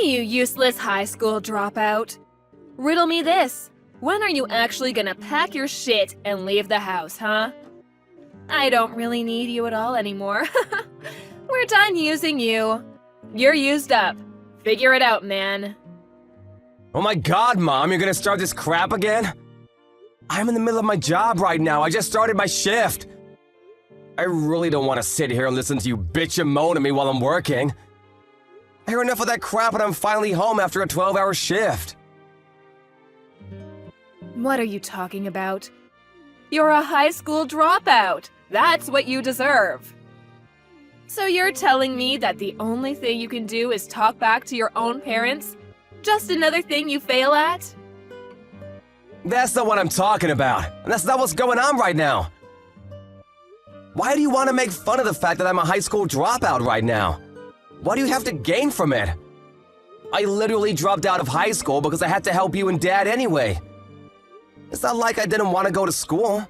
Hey, you useless high school dropout. Riddle me this. When are you actually gonna pack your shit and leave the house, huh? I don't really need you at all anymore. We're done using you. You're used up. Figure it out, man. Oh my god, Mom, you're gonna start this crap again? I'm in the middle of my job right now. I just started my shift. I really don't want to sit here and listen to you bitch and moan at me while I'm working. I hear enough of that crap and I'm finally home after a 12-hour shift. What are you talking about? You're a high school dropout. That's what you deserve. So you're telling me that the only thing you can do is talk back to your own parents? Just another thing you fail at? That's not what I'm talking about. And that's not what's going on right now. Why do you want to make fun of the fact that I'm a high school dropout right now? What do you have to gain from it? I literally dropped out of high school because I had to help you and Dad anyway. It's not like I didn't want to go to school.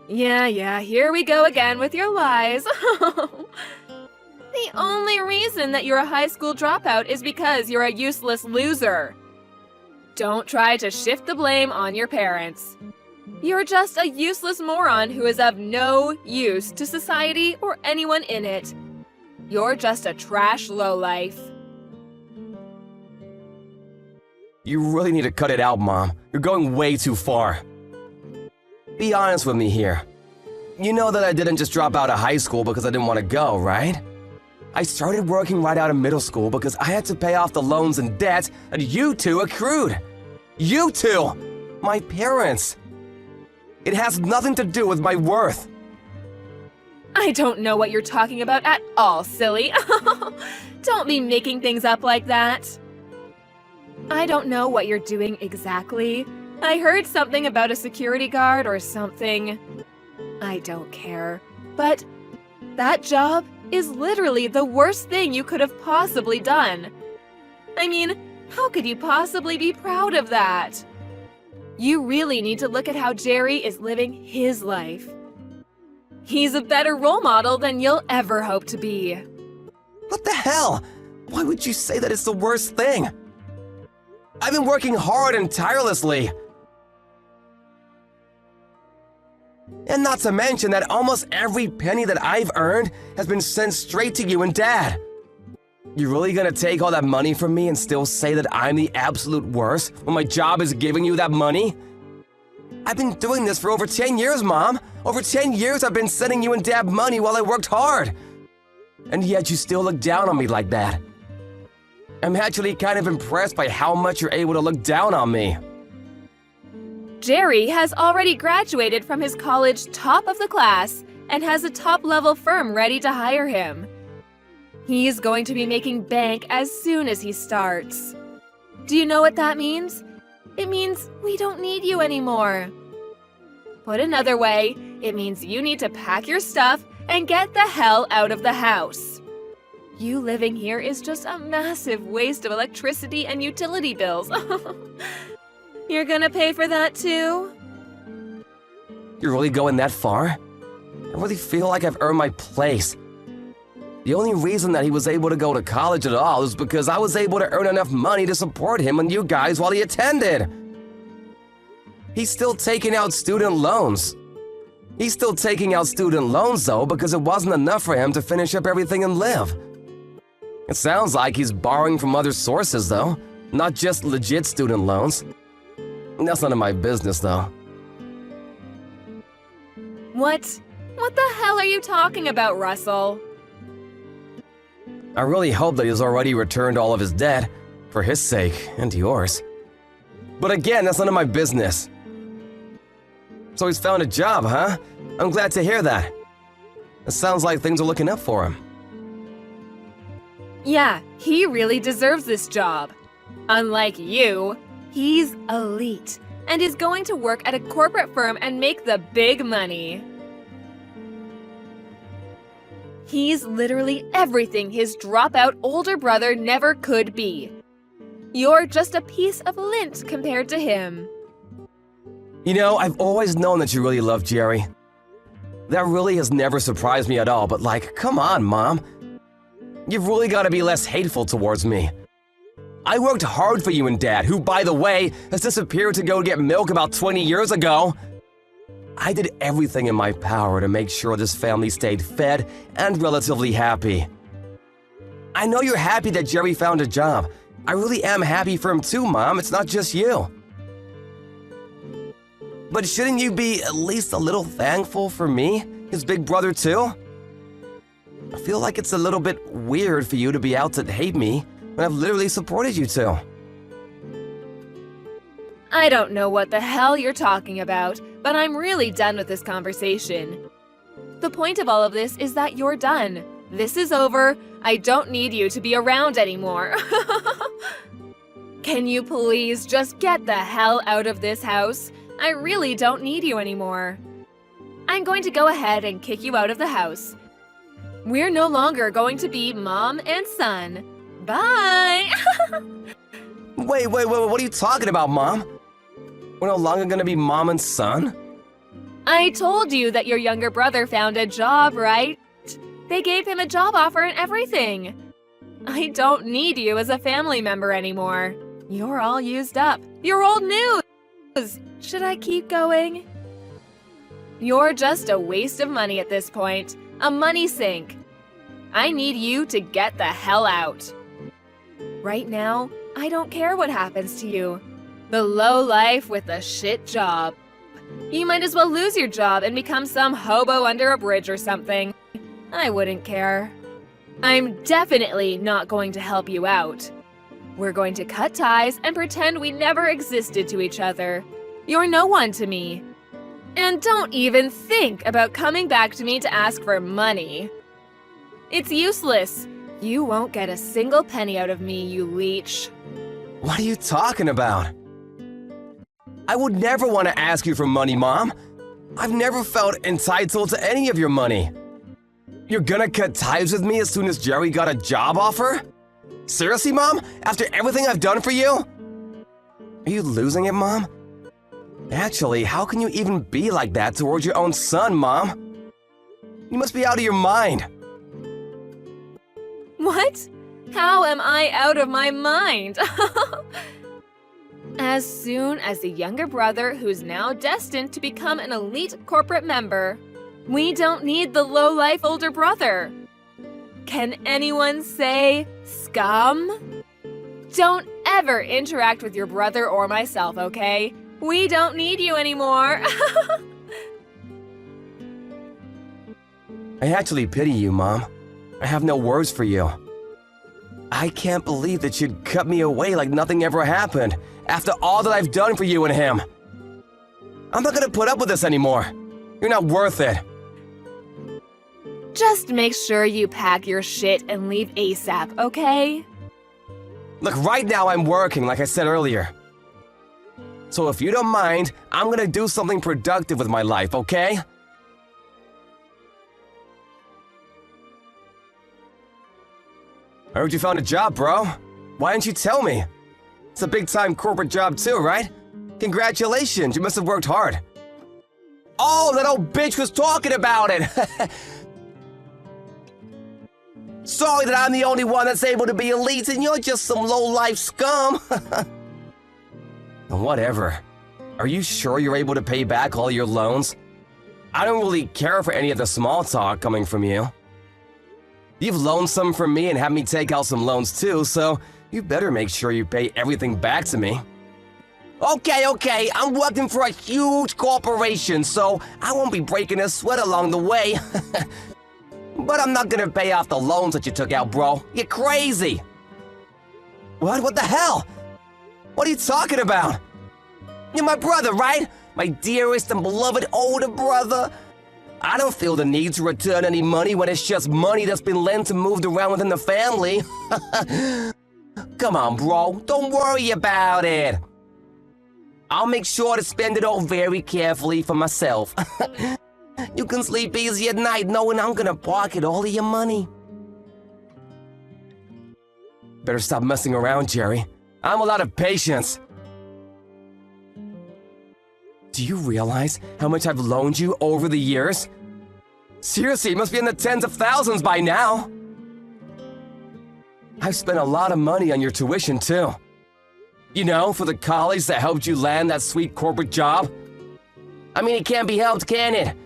Yeah, here we go again with your lies. The only reason that you're a high school dropout is because you're a useless loser. Don't try to shift the blame on your parents. You're just a useless moron who is of no use to society or anyone in it. You're just a trash lowlife. You really need to cut it out, Mom. You're going way too far. Be honest with me here. You know that I didn't just drop out of high school because I didn't want to go, right? I started working right out of middle school because I had to pay off the loans and debts that you two accrued. You two! My parents. It has nothing to do with my worth. I don't know what you're talking about at all, silly. Don't be making things up like that. I don't know what you're doing exactly. I heard something about a security guard or something. I don't care. But that job is literally the worst thing you could have possibly done. I mean, how could you possibly be proud of that? You really need to look at how Jerry is living his life. He's a better role model than you'll ever hope to be. What the hell? Why would you say that it's the worst thing? I've been working hard and tirelessly. And not to mention that almost every penny that I've earned has been sent straight to you and Dad. You really gonna take all that money from me and still say that I'm the absolute worst when my job is giving you that money? I've been doing this for over 10 years, Mom. Over 10 years I've been sending you and Dad money while I worked hard. And yet you still look down on me like that. I'm actually kind of impressed by how much you're able to look down on me. Jerry has already graduated from his college top of the class and has a top-level firm ready to hire him. He's going to be making bank as soon as he starts. Do you know what that means? It means we don't need you anymore. Put another way, it means you need to pack your stuff and get the hell out of the house. You living here is just a massive waste of electricity and utility bills. You're gonna pay for that too? You're really going that far? I really feel like I've earned my place. The only reason that he was able to go to college at all is because I was able to earn enough money to support him and you guys while he attended. He's still taking out student loans. He's still taking out student loans though because it wasn't enough for him to finish up everything and live. It sounds like he's borrowing from other sources though, not just legit student loans. That's none of my business though. What the hell are you talking about, Russell? I really hope that he's already returned all of his debt, for his sake and yours. But again, that's none of my business. So he's found a job, huh? I'm glad to hear that. It sounds like things are looking up for him. Yeah, he really deserves this job. Unlike you, he's elite and is going to work at a corporate firm and make the big money. He's literally everything his dropout older brother never could be. You're just a piece of lint compared to him. You know, I've always known that you really love Jerry. That really has never surprised me at all, but like, come on, Mom. You've really got to be less hateful towards me. I worked hard for you and Dad, who, by the way, has disappeared to go get milk about 20 years ago. I did everything in my power to make sure this family stayed fed and relatively happy. I know you're happy that Jerry found a job. I really am happy for him too, Mom. It's not just you. But shouldn't you be at least a little thankful for me, his big brother too? I feel like it's a little bit weird for you to be out to hate me when I've literally supported you two. I don't know what the hell you're talking about, but I'm really done with this conversation. The point of all of this is that you're done. This is over. I don't need you to be around anymore. Can you please just get the hell out of this house? I really don't need you anymore. I'm going to go ahead and kick you out of the house. We're no longer going to be mom and son. Bye! Wait, what are you talking about, Mom? We're no longer gonna be mom and son? I told you that your younger brother found a job, right? They gave him a job offer and everything. I don't need you as a family member anymore. You're all used up. You're old news! Should I keep going? You're just a waste of money at this point. A money sink. I need you to get the hell out. Right now, I don't care what happens to you. The low life with a shit job. You might as well lose your job and become some hobo under a bridge or something. I wouldn't care. I'm definitely not going to help you out. We're going to cut ties and pretend we never existed to each other. You're no one to me. And don't even think about coming back to me to ask for money. It's useless. You won't get a single penny out of me, you leech. What are you talking about? I would never want to ask you for money, Mom. I've never felt entitled to any of your money. You're gonna cut ties with me as soon as Jerry got a job offer? Seriously, Mom? After everything I've done for you? Are you losing it, Mom? Actually, how can you even be like that towards your own son, Mom? You must be out of your mind. What? How am I out of my mind? As soon as the younger brother, who's now destined to become an elite corporate member, we don't need the low-life older brother. Can anyone say scum? Don't ever interact with your brother or myself, okay? We don't need you anymore. I actually pity you, Mom. I have no words for you. I can't believe that you'd cut me away like nothing ever happened after all that I've done for you and him. I'm not gonna put up with this anymore. You're not worth it. Just make sure you pack your shit and leave ASAP, okay? Look, right now I'm working, like I said earlier. So if you don't mind, I'm gonna do something productive with my life, okay? I heard you found a job, bro. Why didn't you tell me? It's a big-time corporate job too, right? Congratulations, you must have worked hard. Oh, that old bitch was talking about it! Sorry that I'm the only one that's able to be elite and you're just some low-life scum. Whatever. Are you sure you're able to pay back all your loans? I don't really care for any of the small talk coming from you. You've loaned some from me and had me take out some loans too, so you better make sure you pay everything back to me. Okay, I'm working for a huge corporation, so I won't be breaking a sweat along the way. But I'm not gonna pay off the loans that you took out, bro. You're crazy. What the hell? What are you talking about? You're my brother, right? My dearest and beloved older brother. I don't feel the need to return any money when it's just money that's been lent and moved around within the family. Come on, bro. Don't worry about it. I'll make sure to spend it all very carefully for myself. You can sleep easy at night knowing I'm gonna pocket all of your money. Better stop messing around, Jerry. I'm all out of patience. Do you realize how much I've loaned you over the years? Seriously, it must be in the tens of thousands by now. I've spent a lot of money on your tuition, too. You know, for the college that helped you land that sweet corporate job. I mean, it can't be helped, can it?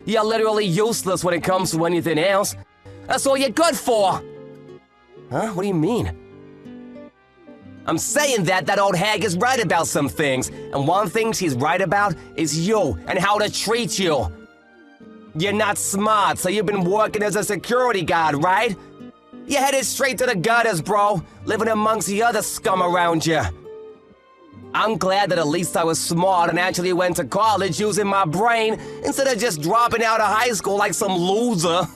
You're literally useless when it comes to anything else. That's all you're good for! Huh? What do you mean? I'm saying that old hag is right about some things, and one thing she's right about is you and how to treat you. You're not smart, so you've been working as a security guard, right? You're headed straight to the gutters, bro, living amongst the other scum around you. I'm glad that at least I was smart and actually went to college using my brain instead of just dropping out of high school like some loser.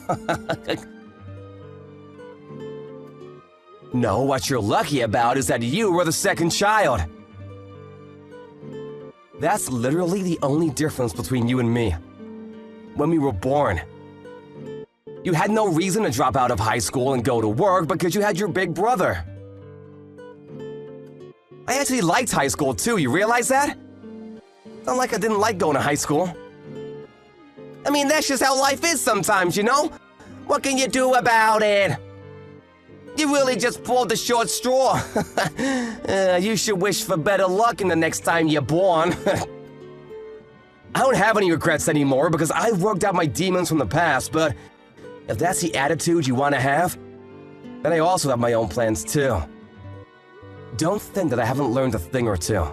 No, what you're lucky about is that you were the second child. That's literally the only difference between you and me. When we were born. You had no reason to drop out of high school and go to work because you had your big brother. I actually liked high school too, you realize that? Not like I didn't like going to high school. I mean, that's just how life is sometimes, you know? What can you do about it? You really just pulled the short straw. You should wish for better luck in the next time you're born. I don't have any regrets anymore because I've worked out my demons from the past, but if that's the attitude you want to have, then I also have my own plans too. Don't think that I haven't learned a thing or two.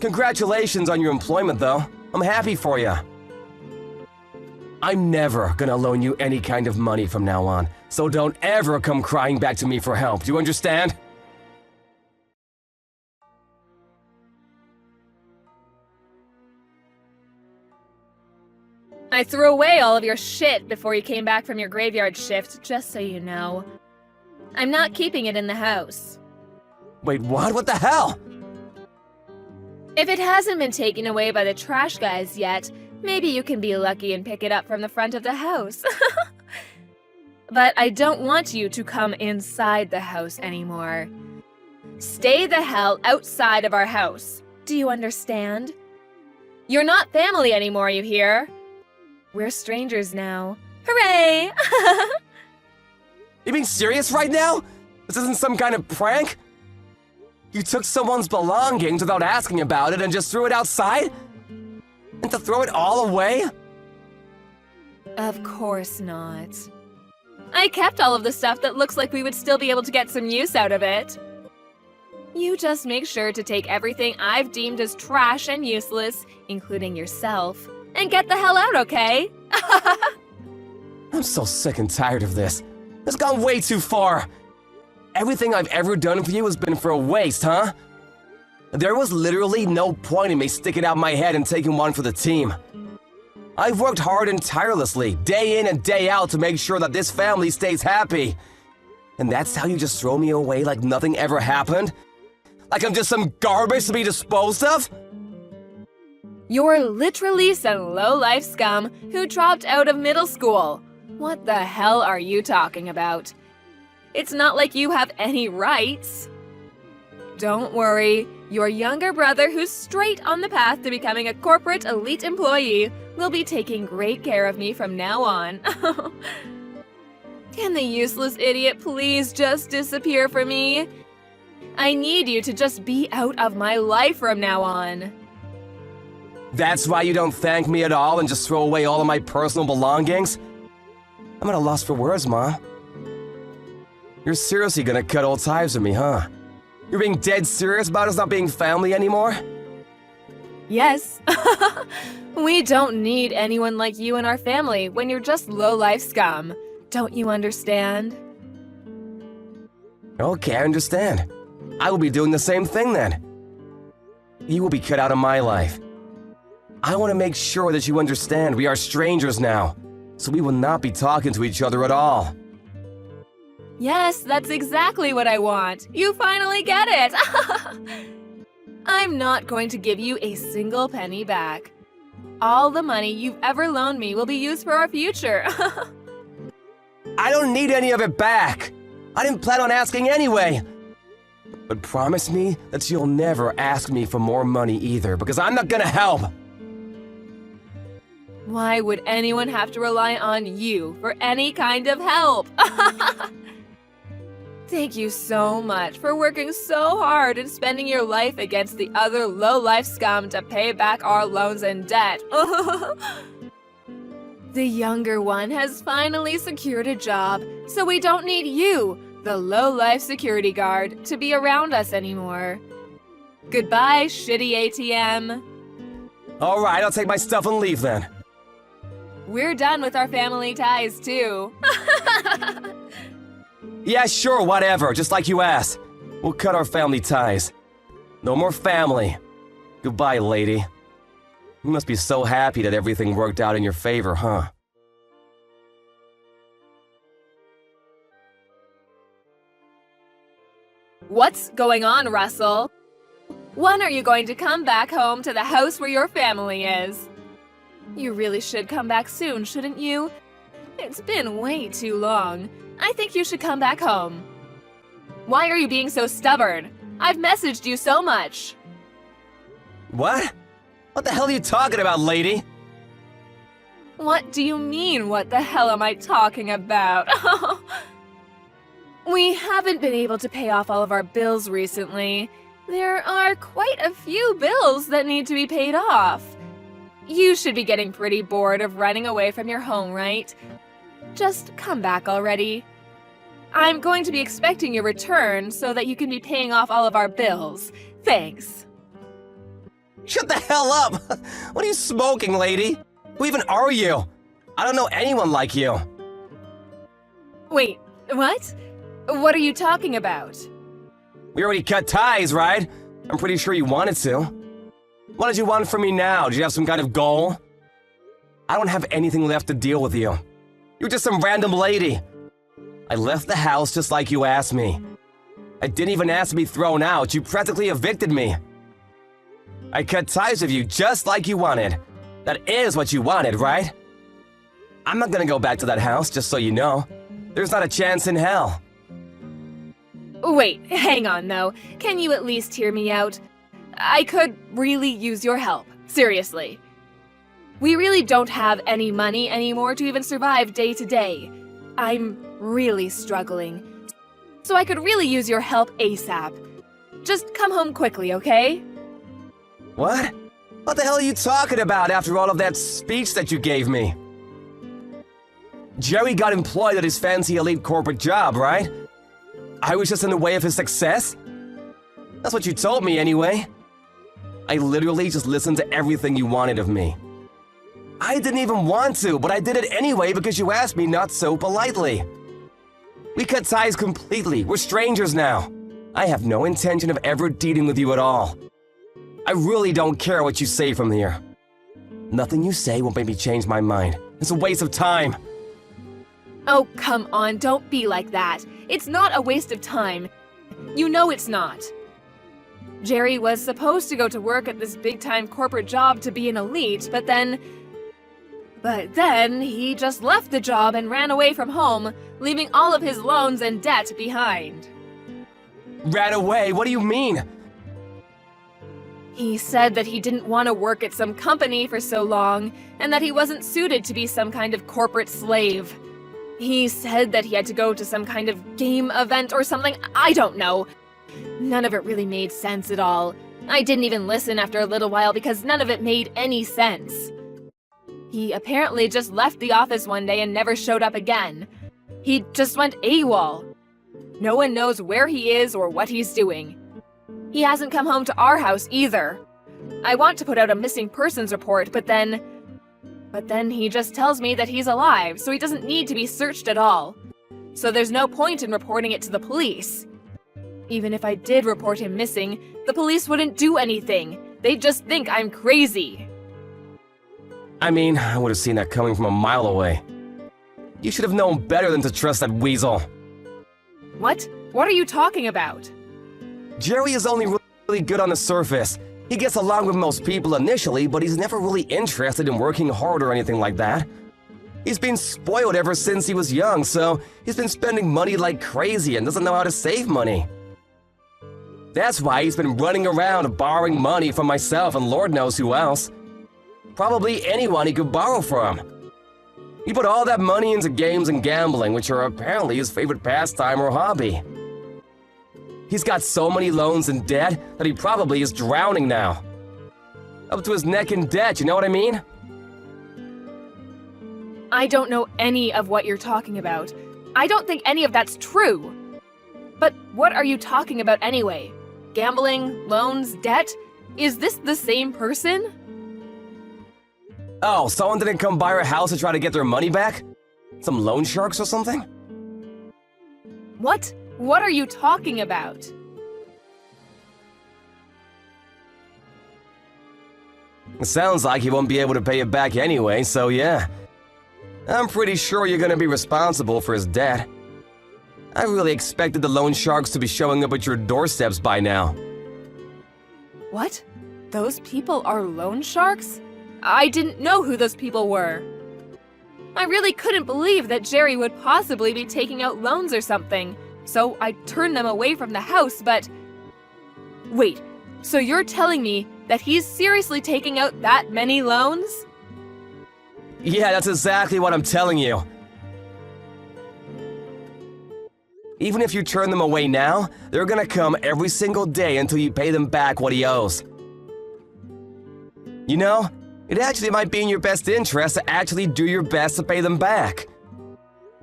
Congratulations on your employment, though. I'm happy for you. I'm never gonna loan you any kind of money from now on, so don't ever come crying back to me for help. Do you understand? I threw away all of your shit before you came back from your graveyard shift, just so you know. I'm not keeping it in the house. Wait, what? What the hell? If it hasn't been taken away by the trash guys yet, maybe you can be lucky and pick it up from the front of the house. But I don't want you to come inside the house anymore. Stay the hell outside of our house. Do you understand? You're not family anymore, you hear? We're strangers now. Hooray! You being serious right now? This isn't some kind of prank? You took someone's belongings without asking about it and just threw it outside? And to throw it all away? Of course not. I kept all of the stuff that looks like we would still be able to get some use out of it. You just make sure to take everything I've deemed as trash and useless, including yourself, and get the hell out, okay? I'm so sick and tired of this. It's gone way too far. Everything I've ever done for you has been for a waste, huh? There was literally no point in me sticking out my head and taking one for the team. I've worked hard and tirelessly, day in and day out, to make sure that this family stays happy. And that's how you just throw me away like nothing ever happened? Like I'm just some garbage to be disposed of? You're literally some low-life scum who dropped out of middle school. What the hell are you talking about? It's not like you have any rights. Don't worry, your younger brother, who's straight on the path to becoming a corporate elite employee, will be taking great care of me from now on. Can the useless idiot please just disappear for me? I need you to just be out of my life from now on. That's why you don't thank me at all and just throw away all of my personal belongings? I'm at a loss for words, Ma. You're seriously gonna cut all ties with me, huh? You're being dead serious about us not being family anymore? Yes. We don't need anyone like you in our family when you're just low-life scum. Don't you understand? Okay, I understand. I will be doing the same thing then. You will be cut out of my life. I want to make sure that you understand we are strangers now, so we will not be talking to each other at all. Yes, that's exactly what I want. You finally get it. I'm not going to give you a single penny back. All the money you've ever loaned me will be used for our future. I don't need any of it back. I didn't plan on asking anyway. But promise me that you'll never ask me for more money either, because I'm not gonna help. Why would anyone have to rely on you for any kind of help? Thank you so much for working so hard and spending your life against the other low-life scum to pay back our loans and debt. The younger one has finally secured a job, so we don't need you, the low-life security guard, to be around us anymore. Goodbye, shitty ATM. All right, I'll take my stuff and leave then. We're done with our family ties, too. Yeah, sure, whatever, just like you asked. We'll cut our family ties. No more family. Goodbye, lady. You must be so happy that everything worked out in your favor, huh? What's going on, Russell? When are you going to come back home to the house where your family is? You really should come back soon, shouldn't you? It's been way too long. I think you should come back home. Why are you being so stubborn? I've messaged you so much. What? What the hell are you talking about, lady? What do you mean, what the hell am I talking about? We haven't been able to pay off all of our bills recently. There are quite a few bills that need to be paid off. You should be getting pretty bored of running away from your home, right? Just come back already. I'm going to be expecting your return so that you can be paying off all of our bills. Thanks. Shut the hell up! What are you smoking, lady? Who even are you? I don't know anyone like you. Wait, what? What are you talking about? We already cut ties, right? I'm pretty sure you wanted to. What did you want from me now? Did you have some kind of goal? I don't have anything left to deal with you. You're just some random lady. I left the house just like you asked me. I didn't even ask to be thrown out. You practically evicted me. I cut ties with you just like you wanted. That is what you wanted, right? I'm not gonna go back to that house, just so you know. There's not a chance in hell. Wait, hang on though. Can you at least hear me out? I could really use your help. Seriously. We really don't have any money anymore to even survive day to day. I'm really struggling. So I could really use your help ASAP. Just come home quickly, okay? What? What the hell are you talking about after all of that speech that you gave me? Jerry got employed at his fancy elite corporate job, right? I was just in the way of his success? That's what you told me anyway. I literally just listened to everything you wanted of me. I didn't even want to, but I did it anyway because you asked me not so politely. We cut ties completely. We're strangers now. I have no intention of ever dealing with you at all. I really don't care what you say from here. Nothing you say will make me change my mind. It's a waste of time. Oh, come on, don't be like that. It's not a waste of time. You know it's not. Jerry was supposed to go to work at this big-time corporate job to be an elite, but then he just left the job and ran away from home, leaving all of his loans and debt behind. Ran away? What do you mean? He said that he didn't want to work at some company for so long, and that he wasn't suited to be some kind of corporate slave. He said that he had to go to some kind of game event or something, I don't know. None of it really made sense at all. I didn't even listen after a little while because none of it made any sense. He apparently just left the office one day and never showed up again. He just went AWOL. No one knows where he is or what he's doing. He hasn't come home to our house either. I want to put out a missing persons report, but then he just tells me that he's alive, so he doesn't need to be searched at all. So there's no point in reporting it to the police. Even if I did report him missing, the police wouldn't do anything. They'd just think I'm crazy. I mean, I would have seen that coming from a mile away. You should have known better than to trust that weasel. What? What are you talking about? Jerry is only really good on the surface. He gets along with most people initially, but he's never really interested in working hard or anything like that. He's been spoiled ever since he was young, so he's been spending money like crazy and doesn't know how to save money. That's why he's been running around borrowing money from myself and Lord knows who else. Probably anyone he could borrow from. He put all that money into games and gambling, which are apparently his favorite pastime or hobby. He's got so many loans and debt that he probably is drowning now. Up to his neck in debt, you know what I mean? I don't know any of what you're talking about. I don't think any of that's true. But what are you talking about anyway? Gambling, loans, debt? Is this the same person? Oh, someone didn't come by our house to try to get their money back? Some loan sharks or something? What? What are you talking about? It sounds like he won't be able to pay it back anyway, so yeah. I'm pretty sure you're gonna be responsible for his debt. I really expected the loan sharks to be showing up at your doorsteps by now. What? Those people are loan sharks? I didn't know who those people were. I really couldn't believe that Jerry would possibly be taking out loans or something, so I turned them away from the house, but... Wait, so you're telling me that he's seriously taking out that many loans? Yeah, that's exactly what I'm telling you. Even if you turn them away now, they're gonna come every single day until you pay them back what he owes. You know, it actually might be in your best interest to actually do your best to pay them back.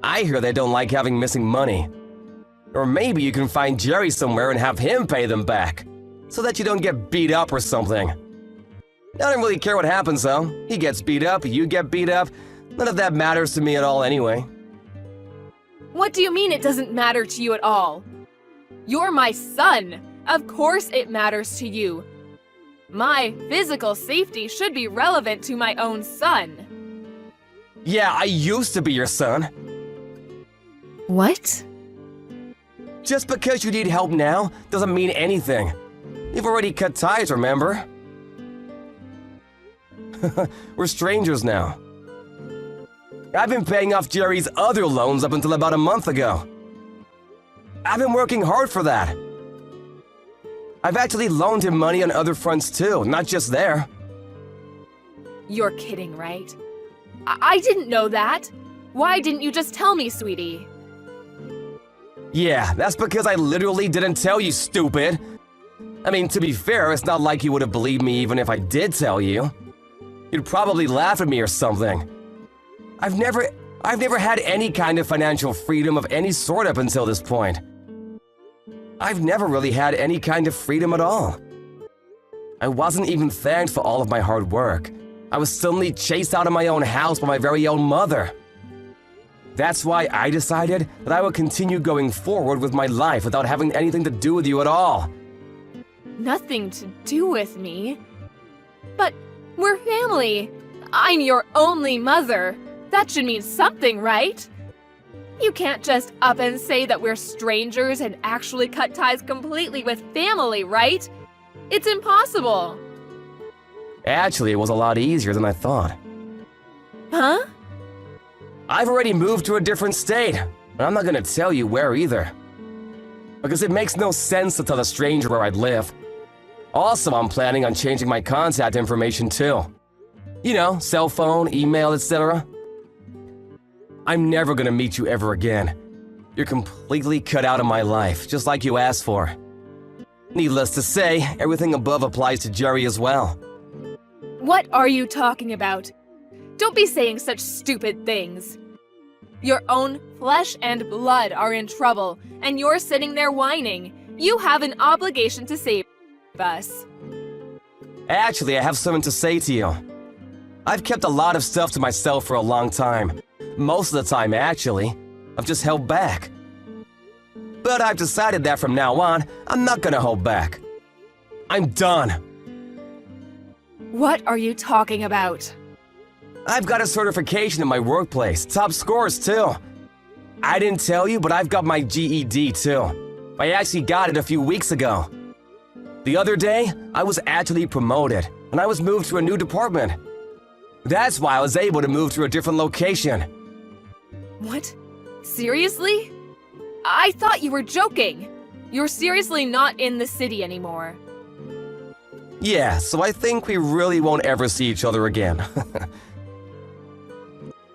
I hear they don't like having missing money. Or maybe you can find Jerry somewhere and have him pay them back, so that you don't get beat up or something. I don't really care what happens though. He gets beat up, you get beat up. None of that matters to me at all anyway. What do you mean it doesn't matter to you at all? You're my son. Of course it matters to you. My physical safety should be relevant to my own son. Yeah, I used to be your son. What? Just because you need help now doesn't mean anything. You've already cut ties, remember? We're strangers now. I've been paying off Jerry's other loans up until about a month ago. I've been working hard for that. I've actually loaned him money on other fronts too, not just there. You're kidding, right? I didn't know that. Why didn't you just tell me, sweetie? Yeah, that's because I literally didn't tell you, stupid. I mean, to be fair, it's not like you would have believed me even if I did tell you. You'd probably laugh at me or something. I've never had any kind of financial freedom of any sort up until this point. I've never really had any kind of freedom at all. I wasn't even thanked for all of my hard work. I was suddenly chased out of my own house by my very own mother. That's why I decided that I would continue going forward with my life without having anything to do with you at all. Nothing to do with me? But we're family. I'm your only mother. That should mean something, right? You can't just up and say that we're strangers and actually cut ties completely with family, right? It's impossible. Actually, it was a lot easier than I thought. Huh? I've already moved to a different state, and I'm not gonna tell you where either. Because it makes no sense to tell a stranger where I'd live. Also, I'm planning on changing my contact information too. You know, cell phone, email, etc. I'm never gonna meet you ever again. You're completely cut out of my life, just like you asked for. Needless to say, everything above applies to Jerry as well. What are you talking about? Don't be saying such stupid things. Your own flesh and blood are in trouble, and you're sitting there whining. You have an obligation to save us. Actually, I have something to say to you. I've kept a lot of stuff to myself for a long time. Most of the time, actually. I've just held back. But I've decided that from now on, I'm not gonna hold back. I'm done. What are you talking about? I've got a certification in my workplace, top scores too. I didn't tell you, but I've got my GED too. I actually got it a few weeks ago. The other day, I was actually promoted, and I was moved to a new department. That's why I was able to move to a different location. What? Seriously? I thought you were joking. You're seriously not in the city anymore. Yeah, so I think we really won't ever see each other again.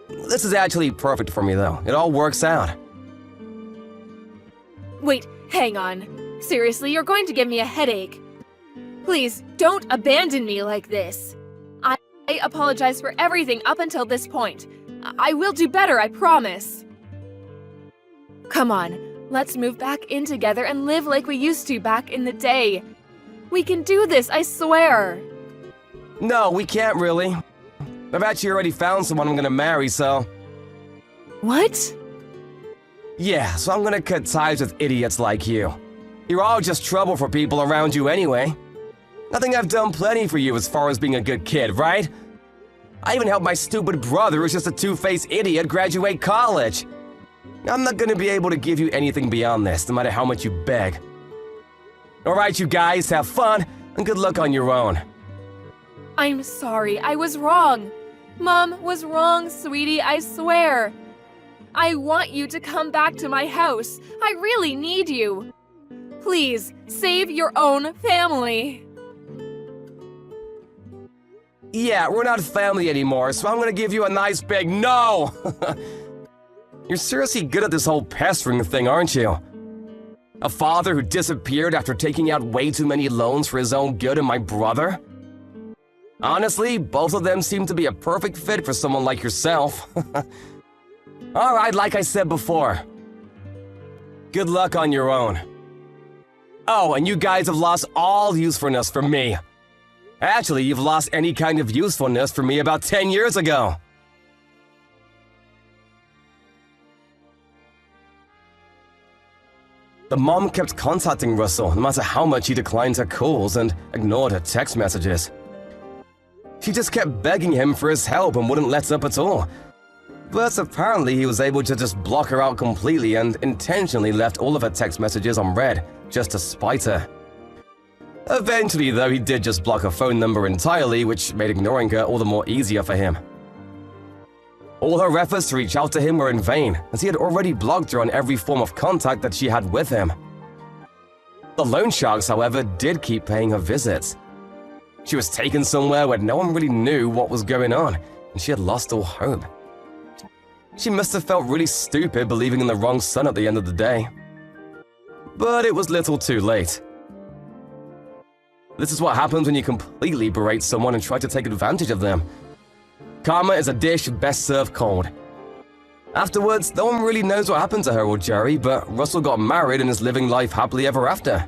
This is actually perfect for me though. It all works out. Wait, hang on. Seriously, you're going to give me a headache. Please, don't abandon me like this. I apologize for everything up until this point. I will do better, I promise. Come on, let's move back in together and live like we used to back in the day. We can do this, I swear. No, we can't really. I've actually already found someone I'm gonna marry, so... What? Yeah, so I'm gonna cut ties with idiots like you. You're all just trouble for people around you anyway. I think I've done plenty for you as far as being a good kid, right? I even helped my stupid brother, who's just a two-faced idiot, graduate college. I'm not gonna be able to give you anything beyond this, no matter how much you beg. Alright, you guys, have fun, and good luck on your own. I'm sorry, I was wrong. Mom was wrong, sweetie, I swear. I want you to come back to my house. I really need you. Please, save your own family. Yeah, we're not family anymore, so I'm gonna give you a nice big no! You're seriously good at this whole pestering thing, aren't you? A father who disappeared after taking out way too many loans for his own good and my brother? Honestly, both of them seem to be a perfect fit for someone like yourself. Alright, like I said before. Good luck on your own. Oh, and you guys have lost all usefulness for me. Actually, you've lost any kind of usefulness for me about 10 years ago. The mom kept contacting Russell no matter how much he declined her calls and ignored her text messages. She just kept begging him for his help and wouldn't let up at all. But apparently he was able to just block her out completely and intentionally left all of her text messages unread, just to spite her. Eventually, though, he did just block her phone number entirely, which made ignoring her all the more easier for him. All her efforts to reach out to him were in vain, as he had already blocked her on every form of contact that she had with him. The loan sharks, however, did keep paying her visits. She was taken somewhere where no one really knew what was going on, and she had lost all hope. She must have felt really stupid believing in the wrong son at the end of the day. But it was little too late. This is what happens when you completely berate someone and try to take advantage of them. Karma is a dish best served cold. Afterwards, no one really knows what happened to her or Jerry, but Russell got married and is living life happily ever after.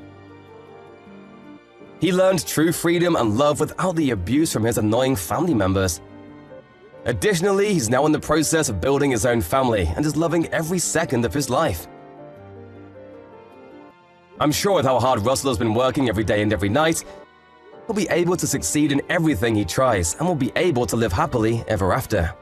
He learned true freedom and love without the abuse from his annoying family members. Additionally, he's now in the process of building his own family and is loving every second of his life. I'm sure with how hard Russell has been working every day and every night, he'll be able to succeed in everything he tries and will be able to live happily ever after.